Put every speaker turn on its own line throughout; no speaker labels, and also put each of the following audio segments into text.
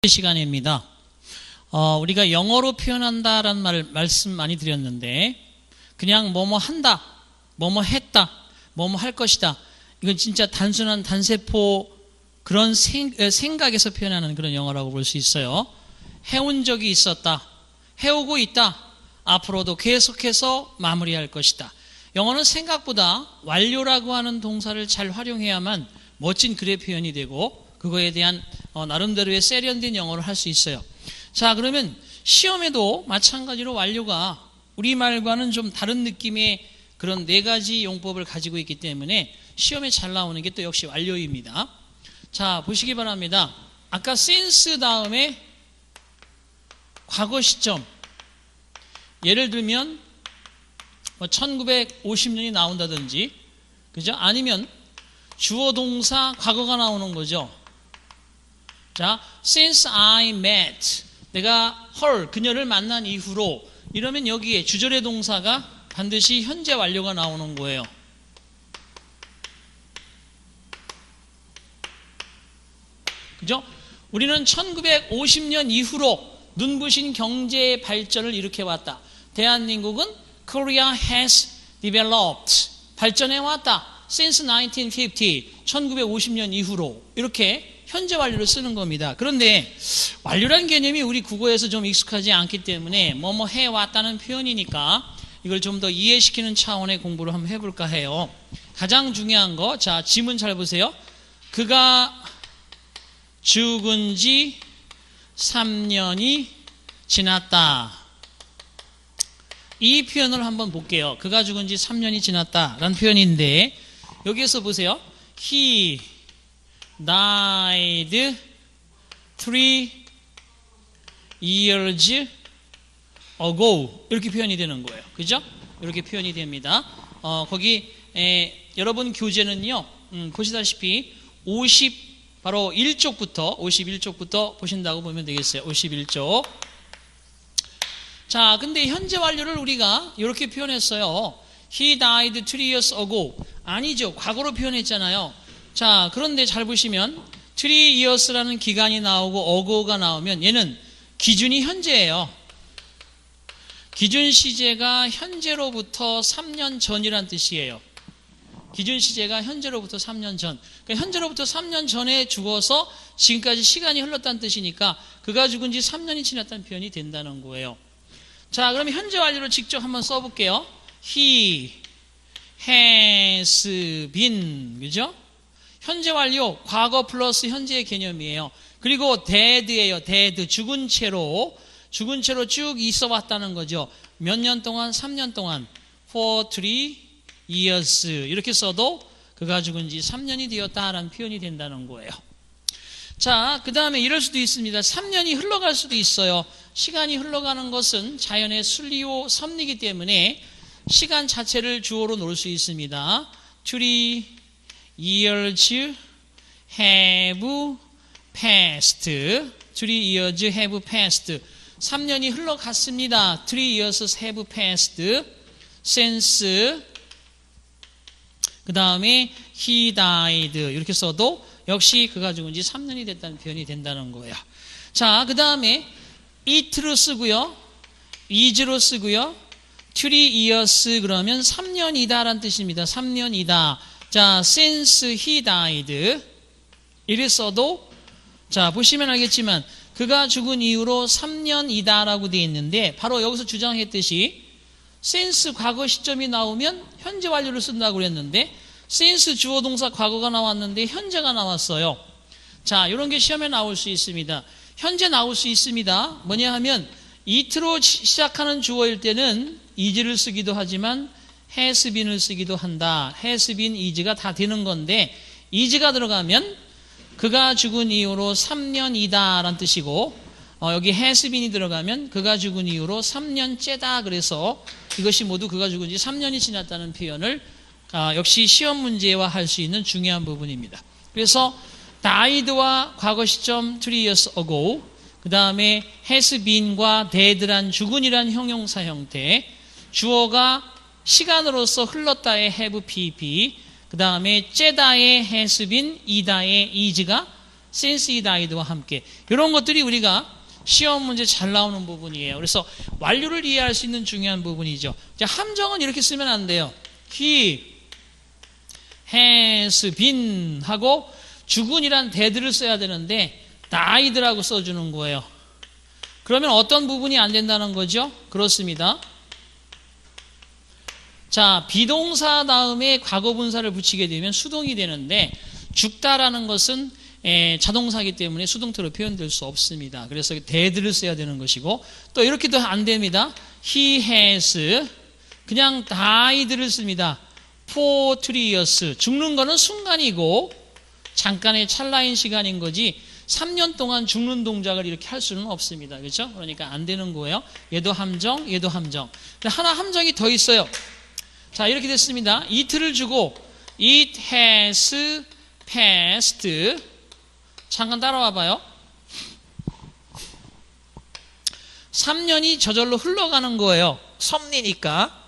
시간입니다. 우리가 영어로 표현한다라는 말씀 많이 드렸는데, 그냥 뭐뭐 한다, 뭐뭐 했다, 뭐뭐 할 것이다. 이건 진짜 단순한 단세포 그런 생각에서 표현하는 그런 영어라고 볼 수 있어요. 해온 적이 있었다, 해오고 있다, 앞으로도 계속해서 마무리할 것이다. 영어는 생각보다 완료라고 하는 동사를 잘 활용해야만 멋진 글의 표현이 되고, 그거에 대한 나름대로의 세련된 영어를 할 수 있어요. 자, 그러면 시험에도 마찬가지로 완료가 우리말과는 좀 다른 느낌의 그런 4가지 용법을 가지고 있기 때문에 시험에 잘 나오는 게 또 역시 완료입니다. 자, 보시기 바랍니다. 아까 since 다음에 과거 시점, 예를 들면 1950년이 나온다든지, 그죠? 아니면 주어 동사 과거가 나오는 거죠. 자, since I met, 내가 her, 그녀를 만난 이후로, 이러면 여기에 주절의 동사가 반드시 현재 완료가 나오는 거예요. 그죠? 우리는 1950년 이후로 눈부신 경제 발전을 일으켜왔다. 대한민국은 Korea has developed, 발전해 왔다. Since 1950, 1950년 이후로, 이렇게 현재 완료를 쓰는 겁니다. 그런데 완료라는 개념이 우리 국어에서 좀 익숙하지 않기 때문에 뭐뭐 해왔다는 표현이니까 이걸 좀 더 이해시키는 차원의 공부를 한번 해볼까 해요. 가장 중요한 거, 자, 지문 잘 보세요. 그가 죽은 지 3년이 지났다. 이 표현을 한번 볼게요. 그가 죽은 지 3년이 지났다라는 표현인데, 여기에서 보세요. He died 3 years ago, 이렇게 표현이 되는 거예요. 그죠? 이렇게 표현이 됩니다. 거기 여러분 교재는요, 보시다시피 바로 51쪽부터 보신다고 보면 되겠어요. 51쪽. 자, 근데 현재 완료를 우리가 이렇게 표현했어요. He died 3 years ago. 아니죠. 과거로 표현했잖아요. 자, 그런데 잘 보시면 3 years라는 기간이 나오고 ago가 나오면 얘는 기준이 현재예요. 기준 시제가 현재로부터 3년 전이란 뜻이에요. 기준 시제가 현재로부터 3년 전. 그러니까 현재로부터 3년 전에 죽어서 지금까지 시간이 흘렀다는 뜻이니까 그가 죽은 지 3년이 지났다는 표현이 된다는 거예요. 자, 그러면 현재 완료를 직접 한번 써볼게요. He has been, 그죠? 현재 완료, 과거 플러스 현재의 개념이에요. 그리고 dead예요. dead, 죽은 채로 쭉 있어 왔다는 거죠. 몇 년 동안? 3년 동안. For 3 years. 이렇게 써도 그가 죽은 지 3년이 되었다라는 표현이 된다는 거예요. 자, 그 다음에 이럴 수도 있습니다. 3년이 흘러갈 수도 있어요. 시간이 흘러가는 것은 자연의 순리요 섭리이기 때문에 시간 자체를 주어로 놓을 수 있습니다. 3 years have passed. 3 years have passed. 3년이 흘러갔습니다. 3 years have passed since, 그 다음에 he died, 이렇게 써도 역시 그가 죽은 지 3년이 됐다는 표현이 된다는 거예요. 자, 그 다음에 it로 쓰고요, is로 쓰고요, 3 years 그러면 3년이다 라는 뜻입니다. 3년이다. 자, since he died, 이렇게 써도, 자, 보시면 알겠지만 그가 죽은 이후로 3년이다 라고 되어 있는데, 바로 여기서 주장했듯이 since 과거 시점이 나오면 현재 완료를 쓴다고 그랬는데, since 주어 동사 과거가 나왔는데 현재가 나왔어요. 자, 이런 게 시험에 나올 수 있습니다. 현재 나올 수 있습니다. 뭐냐 하면 it로 시작하는 주어일 때는 is를 쓰기도 하지만 has been을 쓰기도 한다. has been, is가 다 되는 건데, is가 들어가면 그가 죽은 이후로 3년이다 라는 뜻이고, 여기 has been이 들어가면 그가 죽은 이후로 3년째다. 그래서 이것이 모두 그가 죽은 지 3년이 지났다는 표현을 역시 시험 문제화 할 수 있는 중요한 부분입니다. 그래서 died와 과거 시점 3 years ago, 그 다음에 has been과 dead란 죽은이란 형용사 형태, 주어가 시간으로서 흘렀다의 have pp, 그 다음에 째다의 has been, 이다의 is가 since he died와 함께. 이런 것들이 우리가 시험 문제 잘 나오는 부분이에요. 그래서 완료를 이해할 수 있는 중요한 부분이죠. 자, 함정은 이렇게 쓰면 안 돼요. he has been 하고 죽은이란 대들을 써야 되는데 died라고 써주는 거예요. 그러면 어떤 부분이 안 된다는 거죠? 그렇습니다. 자, 비동사 다음에 과거분사를 붙이게 되면 수동이 되는데 죽다라는 것은 자동사이기 때문에 수동태로 표현될 수 없습니다. 그래서 대들을 써야 되는 것이고 또 이렇게도 안 됩니다. He has 그냥 died를 씁니다. for 3 years 죽는 거는 순간이고 잠깐의 찰나인 시간인 거지 3년 동안 죽는 동작을 이렇게 할 수는 없습니다. 그렇죠? 그러니까 안 되는 거예요. 얘도 함정, 얘도 함정. 하나 함정이 더 있어요. 자, 이렇게 됐습니다. 이틀을 주고 it has passed. 잠깐 따라와 봐요. 3년이 저절로 흘러가는 거예요. 섭리니까.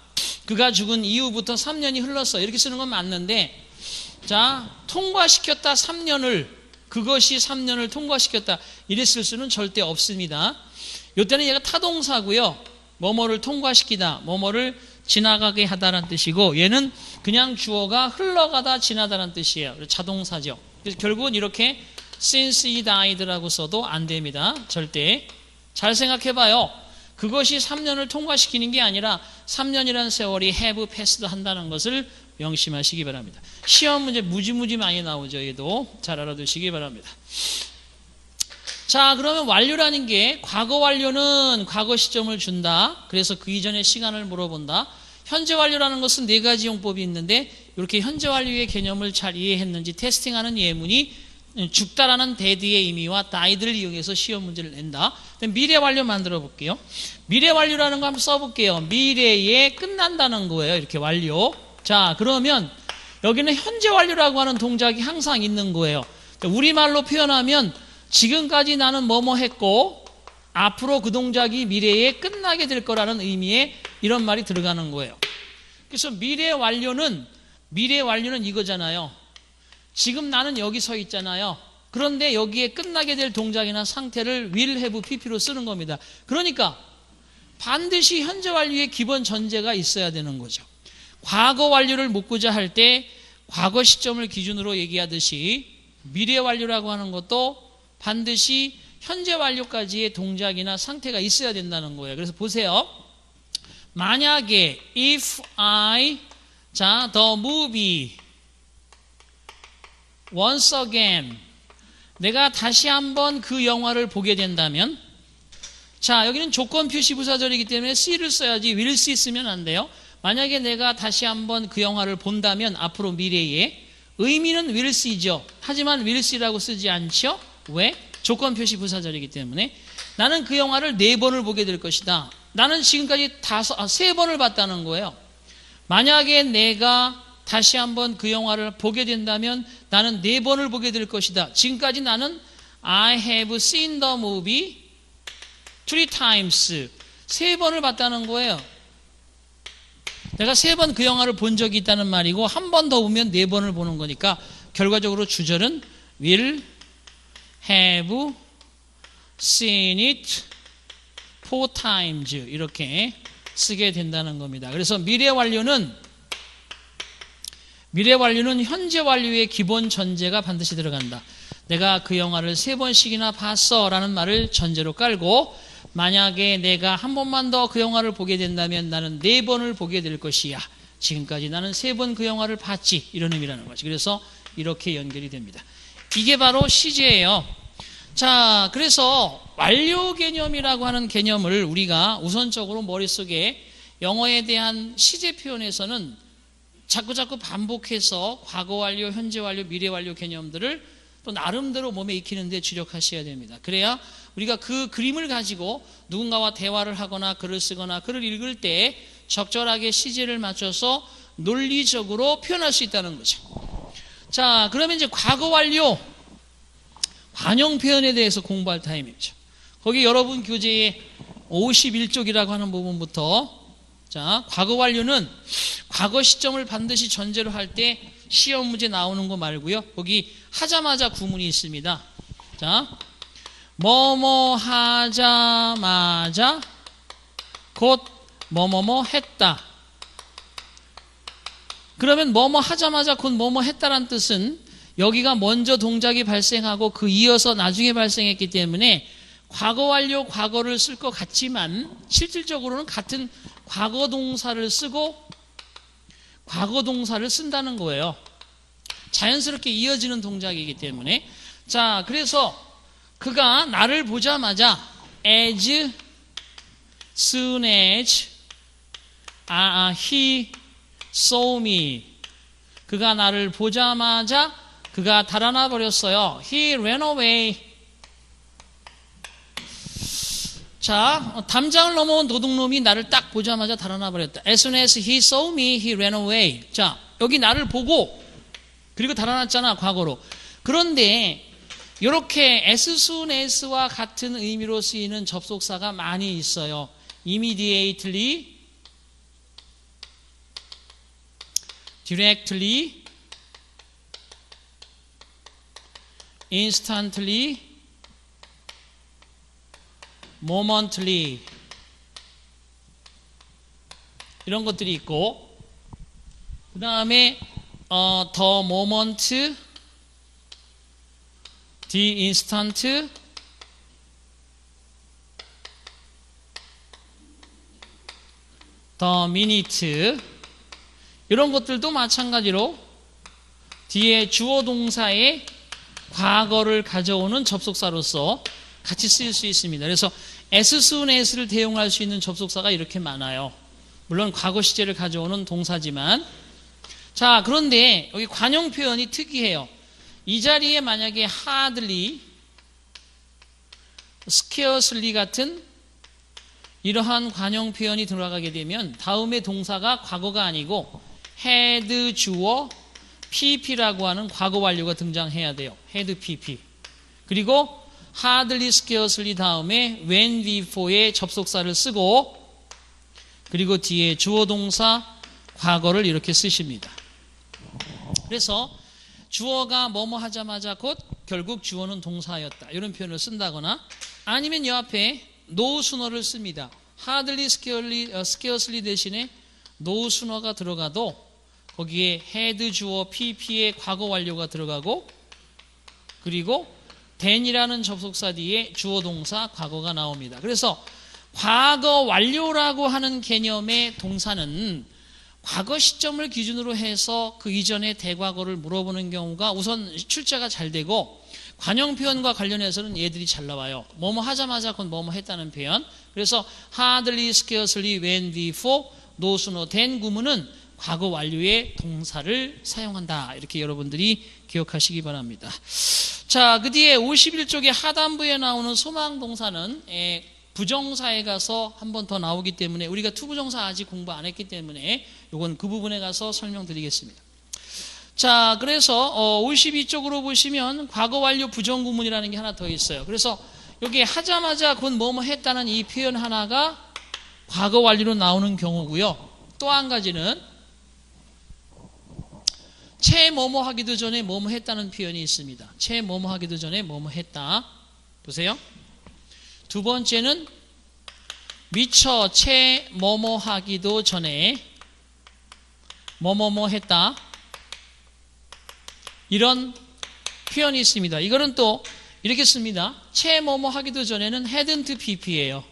그가 죽은 이후부터 3년이 흘렀어. 이렇게 쓰는 건 맞는데 자, 통과시켰다 3년을 그것이 3년을 통과시켰다 이랬을 수는 절대 없습니다. 이때는 얘가 타동사고요. 뭐뭐를 통과시키다, 뭐뭐를 지나가게 하다라는 뜻이고 얘는 그냥 주어가 흘러가다 지나다라는 뜻이에요. 자동사죠. 그래서 결국은 이렇게 since he died라고 써도 안 됩니다. 절대. 잘 생각해봐요. 그것이 3년을 통과시키는 게 아니라 3년이라는 세월이 have passed 한다는 것을 명심하시기 바랍니다. 시험 문제 무지무지 많이 나오죠. 얘도 잘 알아두시기 바랍니다. 자, 그러면 완료라는 게 과거 완료는 과거 시점을 준다. 그래서 그 이전의 시간을 물어본다. 현재 완료라는 것은 4가지 용법이 있는데 이렇게 현재 완료의 개념을 잘 이해했는지 테스팅하는 예문이 죽다라는 dead의 의미와 died를 이용해서 시험 문제를 낸다. 미래 완료 만들어 볼게요. 미래 완료라는 거 한번 써볼게요. 미래에 끝난다는 거예요. 이렇게 완료. 자, 그러면 여기는 현재 완료라고 하는 동작이 항상 있는 거예요. 우리말로 표현하면 지금까지 나는 뭐뭐 했고 앞으로 그 동작이 미래에 끝나게 될 거라는 의미의 이런 말이 들어가는 거예요. 그래서 미래 완료는 이거잖아요. 지금 나는 여기 서 있잖아요. 그런데 여기에 끝나게 될 동작이나 상태를 will have pp로 쓰는 겁니다. 그러니까 반드시 현재 완료의 기본 전제가 있어야 되는 거죠. 과거 완료를 묻고자 할 때 과거 시점을 기준으로 얘기하듯이 미래 완료라고 하는 것도 반드시 현재 완료까지의 동작이나 상태가 있어야 된다는 거예요. 그래서 보세요. 만약에 if I the movie once again 내가 다시 한번 그 영화를 보게 된다면 자, 여기는 조건 표시 부사절이기 때문에 C를 써야지 will see 쓰면 안 돼요. 만약에 내가 다시 한번 그 영화를 본다면 앞으로 미래에 의미는 will see죠. 하지만 will see라고 쓰지 않죠. 왜? 조건 표시 부사절이기 때문에 나는 그 영화를 4번을 보게 될 것이다. 나는 지금까지 3번을 봤다는 거예요. 만약에 내가 다시 한번 그 영화를 보게 된다면 나는 4번을 보게 될 것이다. 지금까지 나는 I have seen the movie 3 times 3번을 봤다는 거예요. 내가 3번 그 영화를 본 적이 있다는 말이고 한 번 더 보면 4번을 보는 거니까 결과적으로 주절은 will have seen it 4 times 이렇게 쓰게 된다는 겁니다. 그래서 미래 완료는 현재 완료의 기본 전제가 반드시 들어간다. 내가 그 영화를 3번씩이나 봤어 라는 말을 전제로 깔고 만약에 내가 한 번만 더 그 영화를 보게 된다면 나는 4번을 보게 될 것이야. 지금까지 나는 3번 그 영화를 봤지. 이런 의미라는 거지. 그래서 이렇게 연결이 됩니다. 이게 바로 시제예요. 자, 그래서 완료 개념이라고 하는 개념을 우리가 우선적으로 머릿속에 영어에 대한 시제 표현에서는 자꾸 반복해서 과거 완료, 현재 완료, 미래 완료 개념들을 또 나름대로 몸에 익히는 데 주력하셔야 됩니다. 그래야 우리가 그 그림을 가지고 누군가와 대화를 하거나 글을 쓰거나 글을 읽을 때 적절하게 시제를 맞춰서 논리적으로 표현할 수 있다는 거죠. 자, 그러면 이제 과거 완료, 관용 표현에 대해서 공부할 타임이죠. 거기 여러분 교재의 51쪽이라고 하는 부분부터 자, 과거 완료는 과거 시점을 반드시 전제로 할 때 시험 문제 나오는 거 말고요. 거기 하자마자 구문이 있습니다. 자, 뭐뭐 하자마자 곧 뭐뭐뭐 했다. 그러면 뭐뭐 하자마자 곧 뭐뭐 했다란 뜻은 여기가 먼저 동작이 발생하고 그 이어서 나중에 발생했기 때문에 과거 완료 과거를 쓸 것 같지만 실질적으로는 같은 과거 동사를 쓰고 과거 동사를 쓴다는 거예요. 자연스럽게 이어지는 동작이기 때문에. 자, 그래서 그가 나를 보자마자 as soon as he saw me. 그가 나를 보자마자 그가 달아나 버렸어요. He ran away. 자, 담장을 넘어온 도둑놈이 나를 딱 보자마자 달아나 버렸다. As soon as he saw me, he ran away. 자, 여기 나를 보고 그리고 달아났잖아, 과거로. 그런데 이렇게 as soon as와 같은 의미로 쓰이는 접속사가 많이 있어요. immediately, directly, instantly, momently 이런 것들이 있고, 그 다음에 the moment, the instant, the minute 이런 것들도 마찬가지로 뒤에 주어 동사의 과거를 가져오는 접속사로서 같이 쓰일 수 있습니다. 그래서 as soon as를 대용할 수 있는 접속사가 이렇게 많아요. 물론 과거 시제를 가져오는 동사지만. 자, 그런데 여기 관용 표현이 특이해요. 이 자리에 만약에 hardly, scarcely 같은 이러한 관용 표현이 들어가게 되면 다음에 동사가 과거가 아니고 had 주어 pp라고 하는 과거 완료가 등장해야 돼요. had pp. 그리고 hardly, scarcely 다음에 when, before의 접속사를 쓰고 그리고 뒤에 주어 동사 과거를 이렇게 쓰십니다. 그래서 주어가 뭐뭐 하자마자 곧 결국 주어는 동사였다. 이런 표현을 쓴다거나 아니면 이 앞에 no sooner를 씁니다. hardly, scarcely 대신에 no sooner가 들어가도 거기에 had 주어 pp의 과거 완료가 들어가고 그리고 then이라는 접속사 뒤에 주어 동사 과거가 나옵니다. 그래서 과거 완료라고 하는 개념의 동사는 과거 시점을 기준으로 해서 그 이전의 대과거를 물어보는 경우가 우선 출제가 잘 되고 관용 표현과 관련해서는 얘들이 잘 나와요. 뭐뭐 하자마자 곧 뭐뭐 했다는 표현. 그래서 hardly, scarcely, when, before, no sooner, then 구문은 과거 완료의 동사를 사용한다. 이렇게 여러분들이 기억하시기 바랍니다. 자, 그 뒤에 51쪽의 하단부에 나오는 소망동사는 부정사에 가서 한 번 더 나오기 때문에 우리가 투부정사 아직 공부 안 했기 때문에 이건 그 부분에 가서 설명드리겠습니다. 자, 그래서 52쪽으로 보시면 과거 완료 부정구문이라는 게 하나 더 있어요. 그래서 여기 하자마자 곧 뭐뭐 했다는 이 표현 하나가 과거 완료로 나오는 경우고요. 또 한 가지는 채 뭐뭐 하기도 전에 뭐뭐 했다는 표현이 있습니다. 채 뭐뭐 하기도 전에 뭐뭐 했다. 보세요. 두 번째는 미처 채 뭐뭐 하기도 전에 뭐뭐뭐 했다. 이런 표현이 있습니다. 이거는 또 이렇게 씁니다. 채 뭐뭐 하기도 전에는 hadn't pp예요.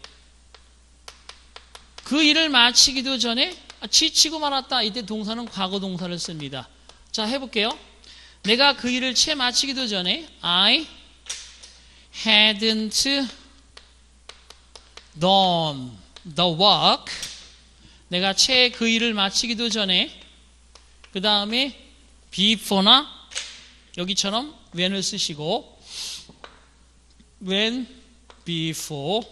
그 일을 마치기도 전에 지치고 말았다. 이때 동사는 과거 동사를 씁니다. 자, 해볼게요. 내가 그 일을 채 마치기도 전에 I hadn't done the work. 내가 채 그 일을 마치기도 전에 그 다음에 before나 여기처럼 when을 쓰시고 when, before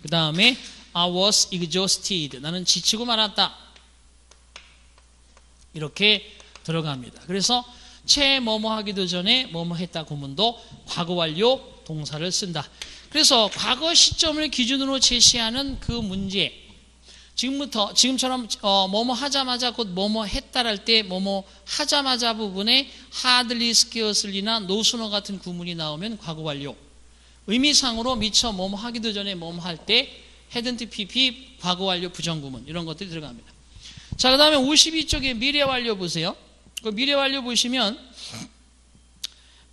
그 다음에 I was exhausted. 나는 지치고 말았다. 이렇게 들어갑니다. 그래서 채 뭐뭐 하기도 전에 뭐뭐 했다 구문도 과거 완료 동사를 쓴다. 그래서 과거 시점을 기준으로 제시하는 그 문제, 지금처럼 뭐뭐 하자마자 곧 뭐뭐 했다랄 때 뭐뭐 하자마자 부분에 hardly, scarcely나 no sooner 같은 구문이 나오면 과거 완료. 의미상으로 미처 뭐뭐 하기도 전에 뭐뭐 할 때 hadn't pp 과거 완료 부정구문 이런 것들이 들어갑니다. 자, 그 다음에 52쪽에 미래 완료 보세요. 그 미래 완료 보시면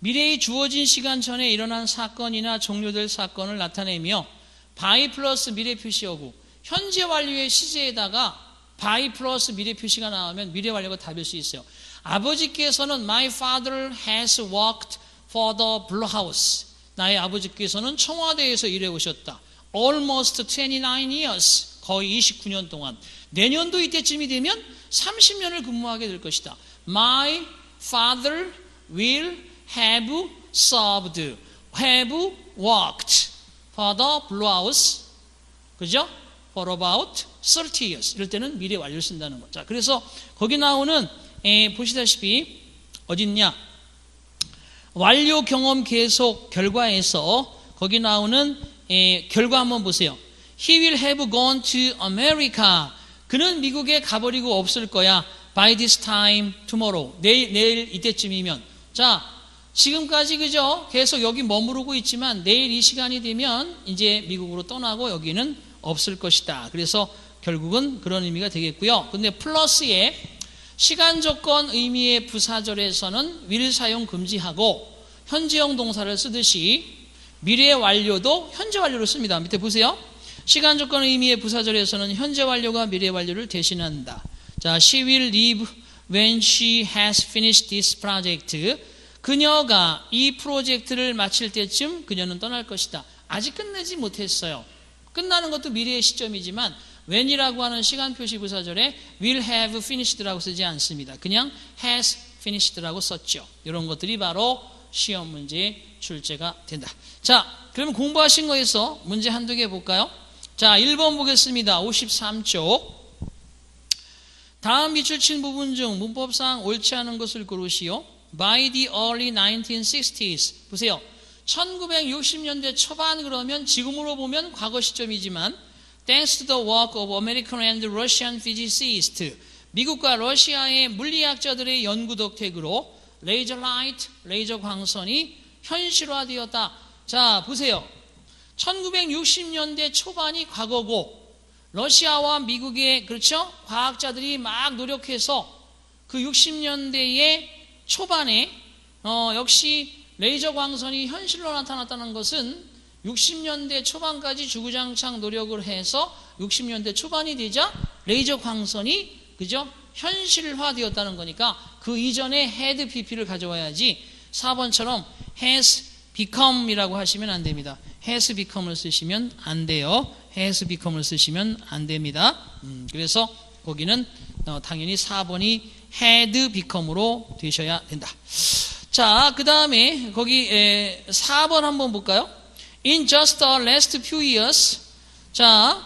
미래의 주어진 시간 전에 일어난 사건이나 종료될 사건을 나타내며 by 플러스 미래 표시어구 현재 완료의 시제에다가 by 플러스 미래 표시가 나오면 미래 완료가 답일 수 있어요. 아버지께서는 My father has worked for the Blue House. 나의 아버지께서는 청와대에서 일해 오셨다. Almost 29 years. 거의 29년 동안. 내년도 이때쯤이 되면 30년을 근무하게 될 것이다. My father will have served, have worked for the Blue House. 그죠? For about 30 years. 이럴 때는 미래 완료를 쓴다는 거죠. 자, 그래서 거기 나오는 보시다시피 어딨냐? 완료 경험 계속 결과에서 거기 나오는 결과 한번 보세요. He will have gone to America. 그는 미국에 가버리고 없을 거야. By this time tomorrow. 내일 이때쯤이면. 자, 지금까지 그죠? 계속 여기 머무르고 있지만 내일 이 시간이 되면 이제 미국으로 떠나고 여기는 없을 것이다. 그래서 결국은 그런 의미가 되겠고요. 근데 플러스에 시간 조건 의미의 부사절에서는 will 사용 금지하고 현재형 동사를 쓰듯이 미래 완료도 현재 완료를 씁니다. 밑에 보세요. 시간 조건 의미의 부사절에서는 현재 완료가 미래 완료를 대신한다. 자, she will leave when she has finished this project. 그녀가 이 프로젝트를 마칠 때쯤 그녀는 떠날 것이다. 아직 끝내지 못했어요. 끝나는 것도 미래의 시점이지만 when이라고 하는 시간 표시 부사절에 will have finished라고 쓰지 않습니다. 그냥 has finished라고 썼죠. 이런 것들이 바로 시험 문제의 출제가 된다. 자, 그러면 공부하신 거에서 문제 한두 개 볼까요? 자, 1번 보겠습니다. 53쪽. 다음 밑줄 친 부분 중 문법상 옳지 않은 것을 고르시오. By the early 1960s. 보세요. 1960년대 초반 그러면 지금으로 보면 과거 시점이지만 Thanks to the work of American and Russian physicists. 미국과 러시아의 물리학자들의 연구 덕택으로 레이저 라이트, 레이저 광선이 현실화되었다. 자, 보세요. 1960년대 초반이 과거고 러시아와 미국의 그렇죠? 과학자들이 막 노력해서 그 60년대의 초반에 역시 레이저 광선이 현실로 나타났다는 것은 60년대 초반까지 주구장창 노력을 해서 60년대 초반이 되자 레이저 광선이 그죠? 현실화되었다는 거니까 그 이전에 had pp를 가져와야지 4번처럼 has become이라고 하시면 안 됩니다. has become을 쓰시면 안 돼요. has become을 쓰시면 안 됩니다. 그래서 거기는 당연히 4번이 had become으로 되셔야 된다. 자, 그 다음에 거기 4번 한번 볼까요? In just the last few years. 자,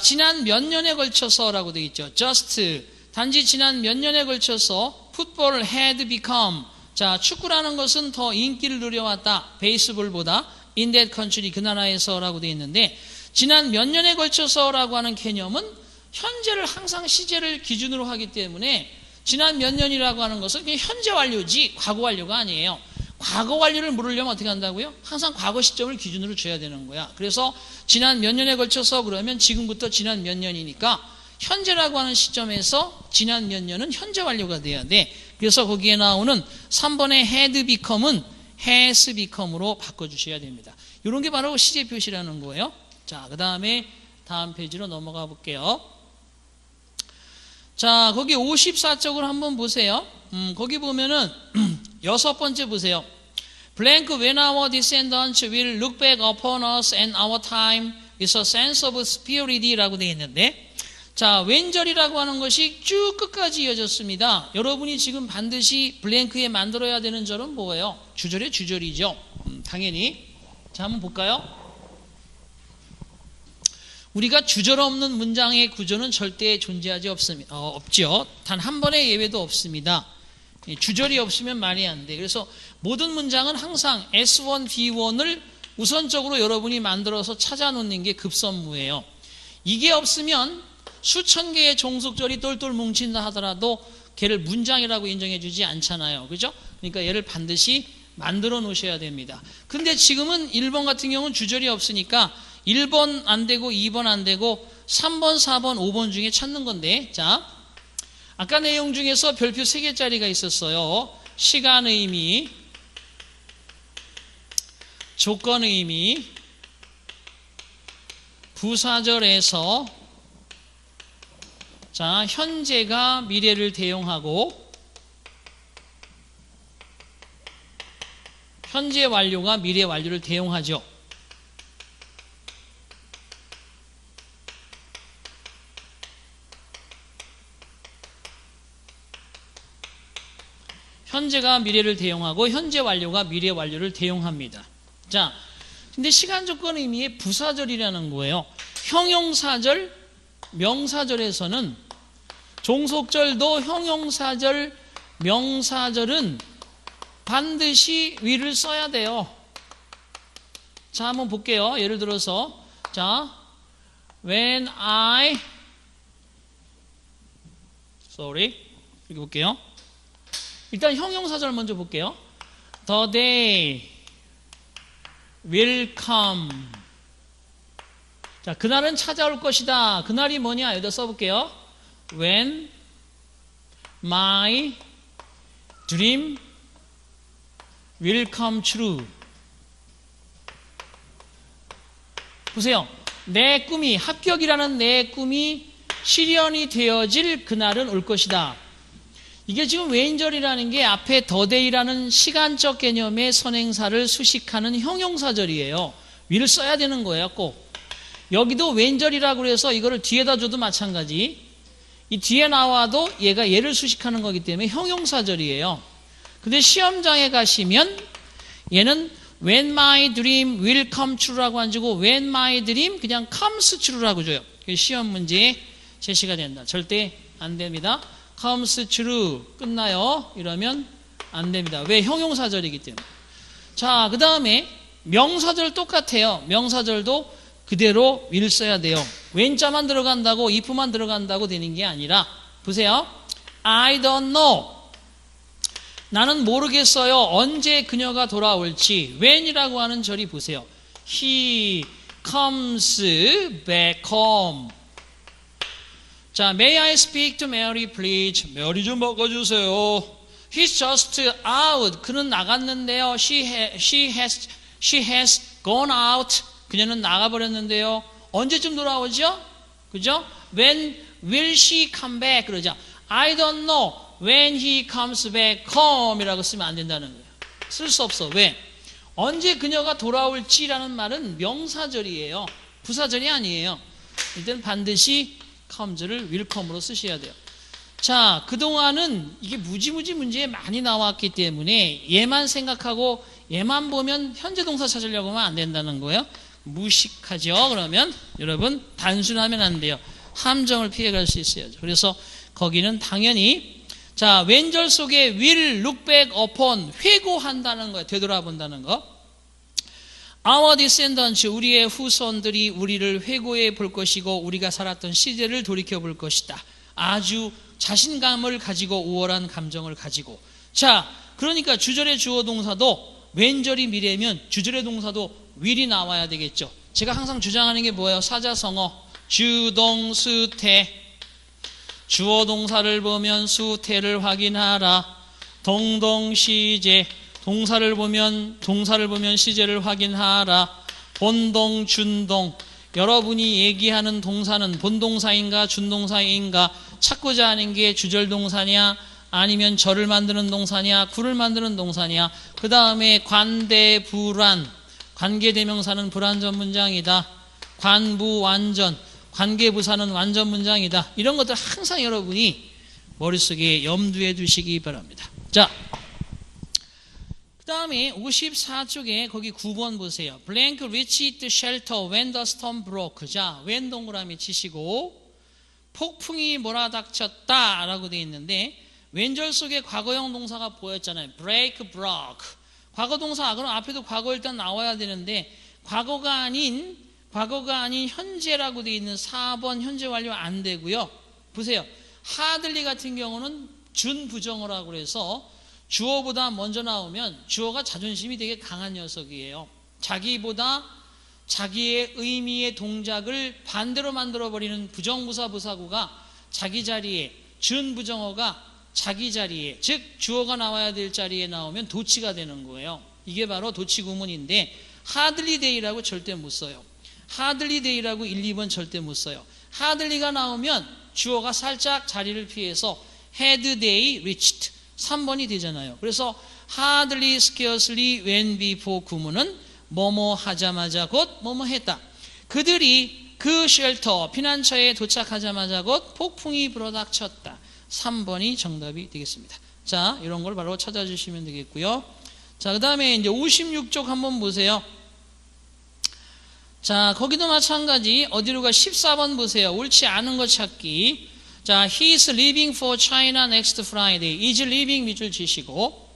지난 몇 년에 걸쳐서라고 되어 있죠. just 단지 지난 몇 년에 걸쳐서 football had become. 자, 축구라는 것은 더 인기를 누려왔다. 베이스볼보다 in that country 그 나라에서라고 되어 있는데 지난 몇 년에 걸쳐서라고 하는 개념은 현재를 항상 시제를 기준으로 하기 때문에 지난 몇 년이라고 하는 것은 그냥 현재 완료지 과거 완료가 아니에요. 과거 완료를 물으려면 어떻게 한다고요? 항상 과거 시점을 기준으로 줘야 되는 거야. 그래서 지난 몇 년에 걸쳐서 그러면 지금부터 지난 몇 년이니까 현재라고 하는 시점에서 지난 몇 년은 현재 완료가 돼야 돼. 그래서 거기에 나오는 3번의 had become은 has become으로 바꿔주셔야 됩니다. 이런 게 바로 시제 표시라는 거예요. 자, 그 다음에 다음 페이지로 넘어가 볼게요. 자, 거기 54쪽을 한번 보세요. 거기 보면은 6번째 보세요. Blank when our descendants will look back upon us and our time with a sense of superiority라고 되어 있는데 자, 왼절이라고 하는 것이 쭉 끝까지 이어졌습니다. 여러분이 지금 반드시 블랭크에 만들어야 되는 절은 뭐예요? 주절의 주절이죠. 당연히. 자, 한번 볼까요? 우리가 주절 없는 문장의 구조는 절대 존재하지 없죠. 단 한 번의 예외도 없습니다. 주절이 없으면 말이 안 돼. 그래서 모든 문장은 항상 S1, B1을 우선적으로 여러분이 만들어서 찾아놓는 게 급선무예요. 이게 없으면 수천 개의 종속절이 똘똘 뭉친다 하더라도 걔를 문장이라고 인정해 주지 않잖아요. 그죠? 그러니까 얘를 반드시 만들어 놓으셔야 됩니다. 근데 지금은 1번 같은 경우는 주절이 없으니까 1번 안 되고 2번 안 되고 3번, 4번, 5번 중에 찾는 건데, 자, 아까 내용 중에서 별표 3개짜리가 있었어요. 시간 의미, 조건 의미, 부사절에서 자, 현재가 미래를 대용하고 현재 완료가 미래 완료를 대용하죠. 현재가 미래를 대용하고 현재 완료가 미래 완료를 대용합니다. 자, 근데 시간 조건 의미의 부사절이라는 거예요. 형용사절, 명사절에서는 종속절도 형용사절, 명사절은 반드시 위를 써야 돼요. 자, 한번 볼게요. 예를 들어서 자, when I 이렇게 볼게요. 일단 형용사절 먼저 볼게요. The day will come. 자, 그날은 찾아올 것이다. 그날이 뭐냐? 여기다 써볼게요. When my dream will come true. 보세요. 내 꿈이, 합격이라는 내 꿈이 실현이 되어질 그날은 올 것이다. 이게 지금 웬절이라는 게 앞에 더데이라는 시간적 개념의 선행사를 수식하는 형용사절이에요. 위를 써야 되는 거예요, 꼭. 여기도 웬절이라고 해서 이거를 뒤에다 줘도 마찬가지. 이 뒤에 나와도 얘가 얘를 수식하는 거기 때문에 형용사절이에요. 근데 시험장에 가시면 얘는 when my dream will come true라고 안 주고 when my dream 그냥 comes true라고 줘요. 시험 문제에 제시가 된다. 절대 안 됩니다. comes true 끝나요. 이러면 안 됩니다. 왜? 형용사절이기 때문에. 자, 그 다음에 명사절 똑같아요. 명사절도 그대로 will 써야 돼요. when자만 들어간다고 if만 들어간다고 되는 게 아니라 보세요. I don't know. 나는 모르겠어요. 언제 그녀가 돌아올지. when이라고 하는 절이 보세요. He comes back home. 자, may I speak to Mary, please? Mary 좀 바꿔주세요. He's just out. 그는 나갔는데요. She has gone out. 그녀는 나가버렸는데요. 언제쯤 돌아오죠? 그죠? When will she come back? 그러죠. I don't know when he comes back home 이라고 쓰면 안 된다는 거예요. 쓸 수 없어. 왜? 언제 그녀가 돌아올지라는 말은 명사절이에요. 부사절이 아니에요. 일단 반드시 comes를 will come으로 쓰셔야 돼요. 자, 그동안은 이게 무지무지 문제에 많이 나왔기 때문에 얘만 생각하고 얘만 보면 현재 동사 찾으려고 하면 안 된다는 거예요. 무식하죠. 그러면 여러분 단순하면 안 돼요. 함정을 피해갈 수 있어야죠. 그래서 거기는 당연히 자, 왼절 속에 will look back upon 회고한다는 거예요. 되돌아본다는 거. Our descendants 우리의 후손들이 우리를 회고해 볼 것이고 우리가 살았던 시대를 돌이켜 볼 것이다. 아주 자신감을 가지고 우월한 감정을 가지고. 자, 그러니까 주절의 주어 동사도 왼절이 미래면 주절의 동사도 will이 나와야 되겠죠. 제가 항상 주장하는 게 뭐예요? 사자성어 주동수태. 주어 동사를 보면 수태를 확인하라. 동동시제 동사를 보면 시제를 확인하라. 본동 준동 여러분이 얘기하는 동사는 본동사인가 준동사인가 찾고자 하는 게 주절 동사냐 아니면 절을 만드는 동사냐 구를 만드는 동사냐. 그 다음에 관대불안 관계대명사는 불완전 문장이다. 관부완전 관계부사는 완전 문장이다. 이런 것들 항상 여러분이 머릿속에 염두에 두시기 바랍니다. 자, 그 다음에 54쪽에 거기 9번 보세요. Blank reached shelter when the storm broke. 자, when 동그라미 치시고 폭풍이 몰아닥쳤다 라고 되어 있는데 왼절 속에 과거형 동사가 보였잖아요. break, broke. 과거 동사 그럼 앞에도 과거 일단 나와야 되는데 과거가 아닌 과거가 아닌 현재라고 되어 있는 4번 현재 완료 안 되고요. 보세요. hardly 같은 경우는 준부정어라고 해서 주어보다 먼저 나오면 주어가 자존심이 되게 강한 녀석이에요. 자기보다 자기의 의미의 동작을 반대로 만들어버리는 부정부사 부사구가 자기 자리에, 준부정어가 자기 자리에, 즉 주어가 나와야 될 자리에 나오면 도치가 되는 거예요. 이게 바로 도치 구문인데 hardly day라고 절대 못 써요. hardly day라고 1, 2번 절대 못 써요. hardly가 나오면 주어가 살짝 자리를 피해서 had they reached 3번이 되잖아요. 그래서 hardly, scarcely, when, before 구문은 뭐뭐 하자마자 곧 뭐뭐 했다. 그들이 그 쉘터, 피난처에 도착하자마자 곧 폭풍이 불어닥쳤다. 3번이 정답이 되겠습니다. 자, 이런 걸 바로 찾아주시면 되겠고요. 자, 그 다음에 이제 56쪽 한번 보세요. 자, 거기도 마찬가지. 어디로 가? 14번 보세요. 옳지 않은 거 찾기. 자, he is leaving for China next Friday. is leaving 밑줄 치시고,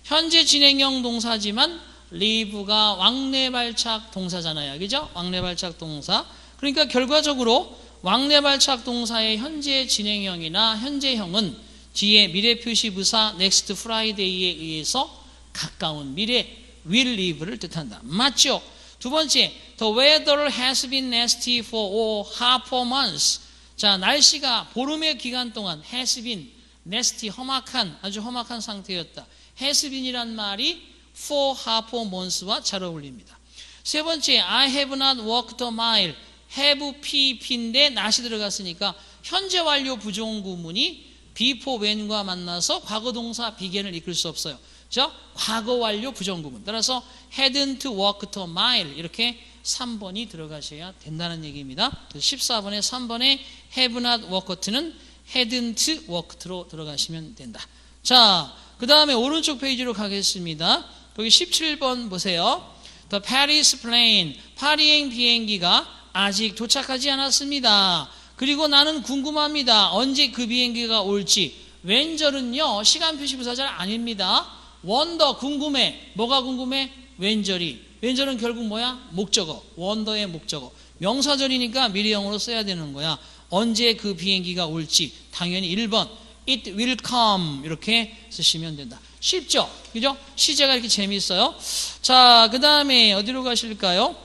현재 진행형 동사지만 leave가 왕래발착 동사잖아요. 그죠? 왕래발착 동사. 그러니까 결과적으로 왕래발착 동사의 현재 진행형이나 현재형은 뒤에 미래 표시 부사 next Friday에 의해서 가까운 미래 will leave를 뜻한다. 맞죠? 두 번째, the weather has been nasty for half a month. 자, 날씨가 보름의 기간 동안 has been nasty, 험악한, 아주 험악한 상태였다. has been이란 말이 for half a month와 잘 어울립니다. 세 번째, I have not walked a mile. have pp인데 not이 들어갔으니까 현재 완료 부정 구문이 before when과 만나서 과거 동사 began을 이끌 수 없어요. 그죠? 과거 완료 부정 구문. 따라서 hadn't walked a mile 이렇게 3번이 들어가셔야 된다는 얘기입니다. 14번에 3번에 have not walked는 hadn't walked로 들어가시면 된다. 자, 그 다음에 오른쪽 페이지로 가겠습니다. 여기 17번 보세요. The Paris plane, 파리행 비행기가 아직 도착하지 않았습니다. 그리고 나는 궁금합니다. 언제 그 비행기가 올지. 웬절은요, 시간 표시 부사절 아닙니다. 원더, 궁금해. 뭐가 궁금해? 웬절이. 웬절은 결국 뭐야? 목적어. 원더의 목적어. 명사절이니까 미래형으로 써야 되는 거야. 언제 그 비행기가 올지. 당연히 1번. It will come. 이렇게 쓰시면 된다. 쉽죠? 그죠? 시제가 이렇게 재미있어요. 자, 그 다음에 어디로 가실까요?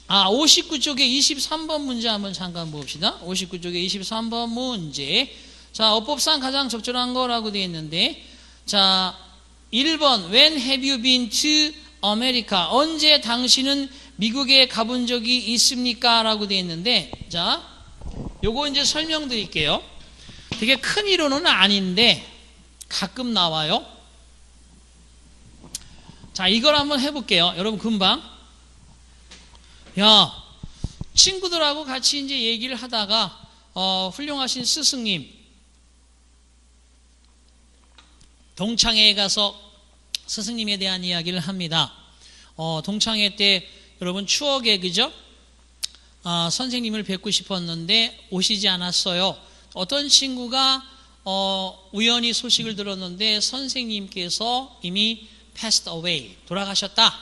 59쪽에 23번 문제 한번 잠깐 봅시다. 59쪽에 23번 문제. 자, 어법상 가장 적절한 거라고 되어 있는데, 자, 1번, when have you been to America? 언제 당신은 미국에 가본 적이 있습니까? 라고 되어 있는데, 자, 요거 이제 설명드릴게요. 되게 큰 이론은 아닌데, 가끔 나와요. 자, 이걸 한번 해볼게요. 여러분, 금방. 야, 친구들하고 같이 이제 얘기를 하다가, 훌륭하신 스승님, 동창회에 가서 스승님에 대한 이야기를 합니다. 동창회 때 여러분 추억의, 그죠? 선생님을 뵙고 싶었는데 오시지 않았어요. 어떤 친구가, 우연히 소식을 들었는데 선생님께서 이미 passed away, 돌아가셨다.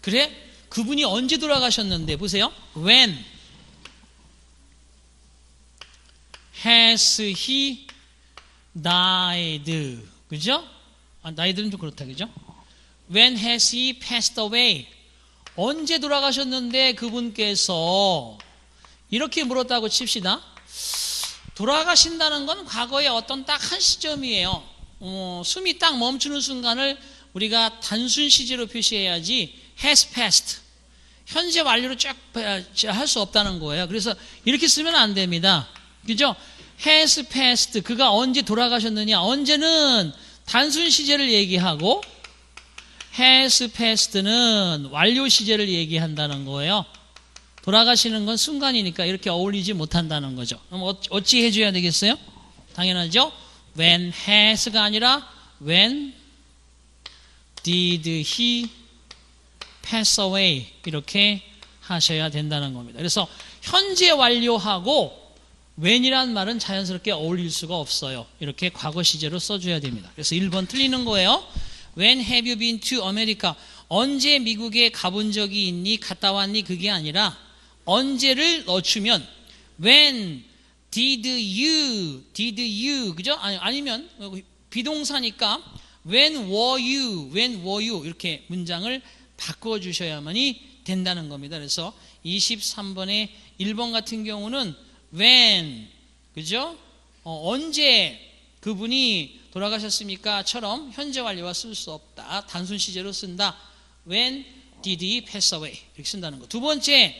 그래? 그분이 언제 돌아가셨는데 보세요. When has he died? 그죠? 나이들은 좀 그렇다, 그죠? When has he passed away? 언제 돌아가셨는데 그분께서 이렇게 물었다고 칩시다. 돌아가신다는 건 과거의 어떤 딱 한 시점이에요. 숨이 딱 멈추는 순간을 우리가 단순 시제로 표시해야지 has passed, 현재 완료로 쫙 할 수 없다는 거예요. 그래서 이렇게 쓰면 안 됩니다. 그죠? has passed, 그가 언제 돌아가셨느냐. 언제는 단순 시제를 얘기하고 has passed는 완료 시제를 얘기한다는 거예요. 돌아가시는 건 순간이니까 이렇게 어울리지 못한다는 거죠. 그럼 어찌 해줘야 되겠어요? 당연하죠. When has가 아니라 when did he pass away 이렇게 하셔야 된다는 겁니다. 그래서 현재 완료하고 when이란 말은 자연스럽게 어울릴 수가 없어요. 이렇게 과거 시제로 써줘야 됩니다. 그래서 1번 틀리는 거예요. When have you been to America? 언제 미국에 가본 적이 있니? 갔다 왔니? 그게 아니라 언제를 넣어주면 when did you 그죠? 아니면 비동사니까 when were you 이렇게 문장을 바꿔주셔야만이 된다는 겁니다. 그래서 23번의 1번 같은 경우는 when 그죠? 언제 그분이 돌아가셨습니까? 처럼 현재 완료와 쓸 수 없다. 단순 시제로 쓴다. When did he pass away? 이렇게 쓴다는 거. 두 번째,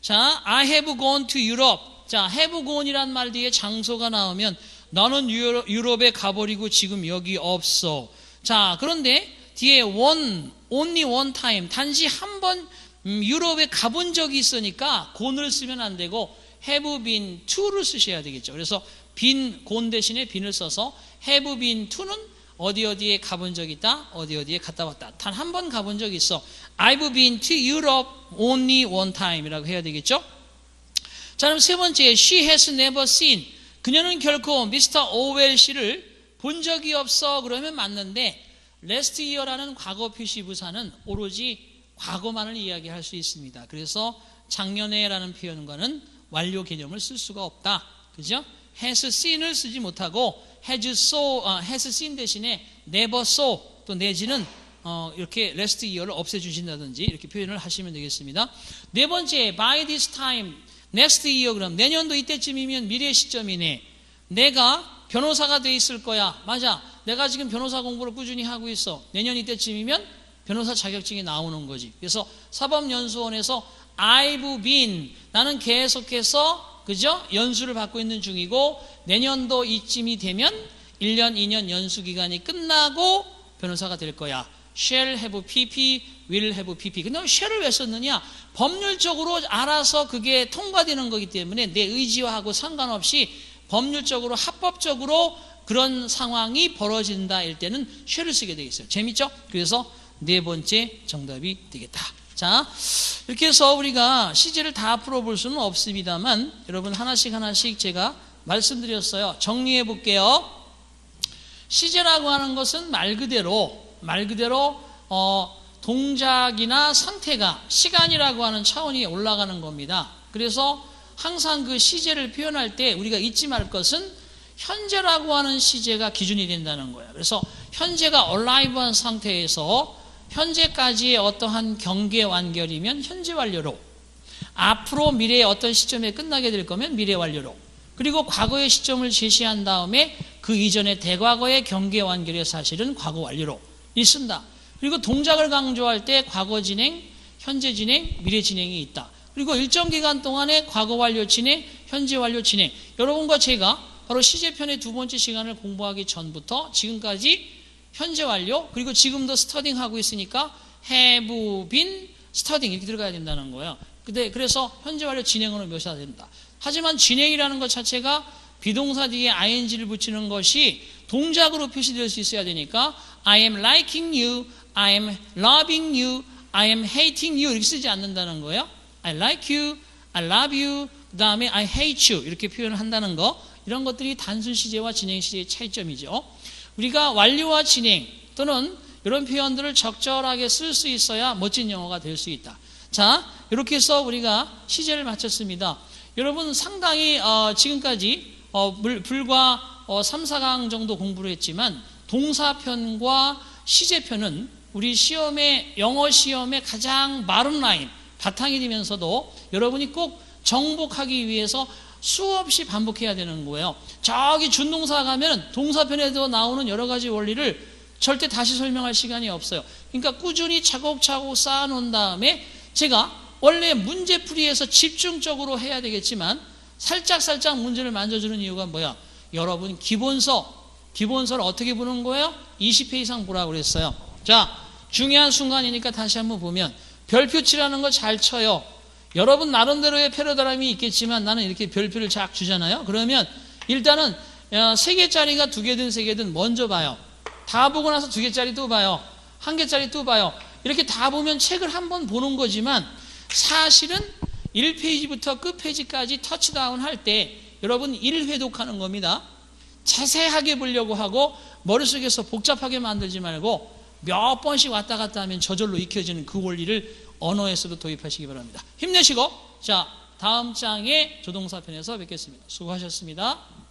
자, I have gone to Europe. 자, have gone이란 말 뒤에 장소가 나오면 나는 유럽에 가버리고 지금 여기 없어. 자, 그런데 뒤에 only one time, 단지 한 번 유럽에 가본 적이 있으니까 gone을 쓰면 안 되고 have been to를 쓰셔야 되겠죠. 그래서 gone 대신에 bene을 써서 have been to는 어디에 가본 적이 있다, 어디에 갔다 왔다. 단 한 번 가본 적이 있어. I've been to Europe only one time이라고 해야 되겠죠. 자, 그럼 세 번째, she has never seen. 그녀는 결코 미스터 오웰 씨를 본 적이 없어. 그러면 맞는데 last year라는 과거 표시 부사는 오로지 과거만을 이야기할 수 있습니다. 그래서 작년에라는 표현과는 완료 개념을 쓸 수가 없다. 그죠? has seen을 쓰지 못하고 has seen 대신에 never saw 또 내지는 이렇게 last year를 없애주신다든지 이렇게 표현을 하시면 되겠습니다. 네 번째, by this time, next year. 그럼 내년도 이때쯤이면 미래 시점이네. 내가 변호사가 돼 있을 거야. 맞아. 내가 지금 변호사 공부를 꾸준히 하고 있어. 내년 이때쯤이면 변호사 자격증이 나오는 거지. 그래서 사법연수원에서 I've been, 나는 계속해서 그죠? 연수를 받고 있는 중이고 내년도 이쯤이 되면 1년, 2년 연수 기간이 끝나고 변호사가 될 거야. shall have pp, will have pp. 근데 shall을 왜 썼느냐? 법률적으로 알아서 그게 통과되는 거기 때문에 내 의지와하고 상관없이 법률적으로 합법적으로 그런 상황이 벌어진다 일 때는 shall을 쓰게 되어 있어요. 재밌죠? 그래서 네 번째 정답이 되겠다. 자, 이렇게 해서 우리가 시제를 다 풀어볼 수는 없습니다만 여러분 하나씩 제가 말씀드렸어요. 정리해 볼게요. 시제라고 하는 것은 말 그대로 동작이나 상태가 시간이라고 하는 차원이 올라가는 겁니다. 그래서 항상 그 시제를 표현할 때 우리가 잊지 말 것은 현재라고 하는 시제가 기준이 된다는 거예요. 그래서 현재가 alive한 상태에서 현재까지의 어떠한 경계 완결이면 현재 완료로, 앞으로 미래의 어떤 시점에 끝나게 될 거면 미래 완료로, 그리고 과거의 시점을 제시한 다음에 그 이전의 대과거의 경계 완결의 사실은 과거 완료로 있습니다. 그리고 동작을 강조할 때 과거 진행, 현재 진행, 미래 진행이 있다. 그리고 일정 기간 동안에 과거 완료 진행, 현재 완료 진행. 여러분과 제가 바로 시제편의 두 번째 시간을 공부하기 전부터 지금까지 현재 완료, 그리고 지금도 스터딩 하고 있으니까 have been studying 이렇게 들어가야 된다는 거예요. 그래서 현재 완료 진행으로 묘사가 됩니다. 하지만 진행이라는 것 자체가 비동사 뒤에 ing를 붙이는 것이 동작으로 표시될 수 있어야 되니까 I am liking you, I am loving you, I am hating you 이렇게 쓰지 않는다는 거예요. I like you, I love you, 그 다음에 I hate you 이렇게 표현을 한다는 거, 이런 것들이 단순 시제와 진행 시제의 차이점이죠. 우리가 완료와 진행 또는 이런 표현들을 적절하게 쓸 수 있어야 멋진 영어가 될 수 있다. 자, 이렇게 해서 우리가 시제를 마쳤습니다. 여러분 상당히 지금까지 불과 3, 4강 정도 공부를 했지만 동사편과 시제편은 우리 영어 시험의 가장 마른 라인, 바탕이 되면서도 여러분이 꼭 정복하기 위해서 수없이 반복해야 되는 거예요. 저기 준동사 가면 동사편에도 나오는 여러 가지 원리를 절대 다시 설명할 시간이 없어요. 그러니까 꾸준히 차곡차곡 쌓아놓은 다음에 제가 원래 문제풀이에서 집중적으로 해야 되겠지만 살짝 문제를 만져주는 이유가 뭐야? 여러분 기본서를 어떻게 보는 거예요? 20회 이상 보라고 그랬어요. 자, 중요한 순간이니까 다시 한번 보면 별표 치라는 거 잘 쳐요. 여러분 나름대로의 패러다임이 있겠지만 나는 이렇게 별표를 쫙 주잖아요. 그러면 일단은 3개짜리가 2개든 3개든 먼저 봐요. 다 보고 나서 2개짜리 또 봐요. 1개짜리 또 봐요. 이렇게 다 보면 책을 한번 보는 거지만 사실은 1페이지부터 끝페이지까지 터치다운 할 때 여러분 1회독하는 겁니다. 자세하게 보려고 하고 머릿속에서 복잡하게 만들지 말고 몇 번씩 왔다 갔다 하면 저절로 익혀지는 그 원리를 언어에서도 도입하시기 바랍니다. 힘내시고 자 다음 장의 조동사 편에서 뵙겠습니다. 수고하셨습니다.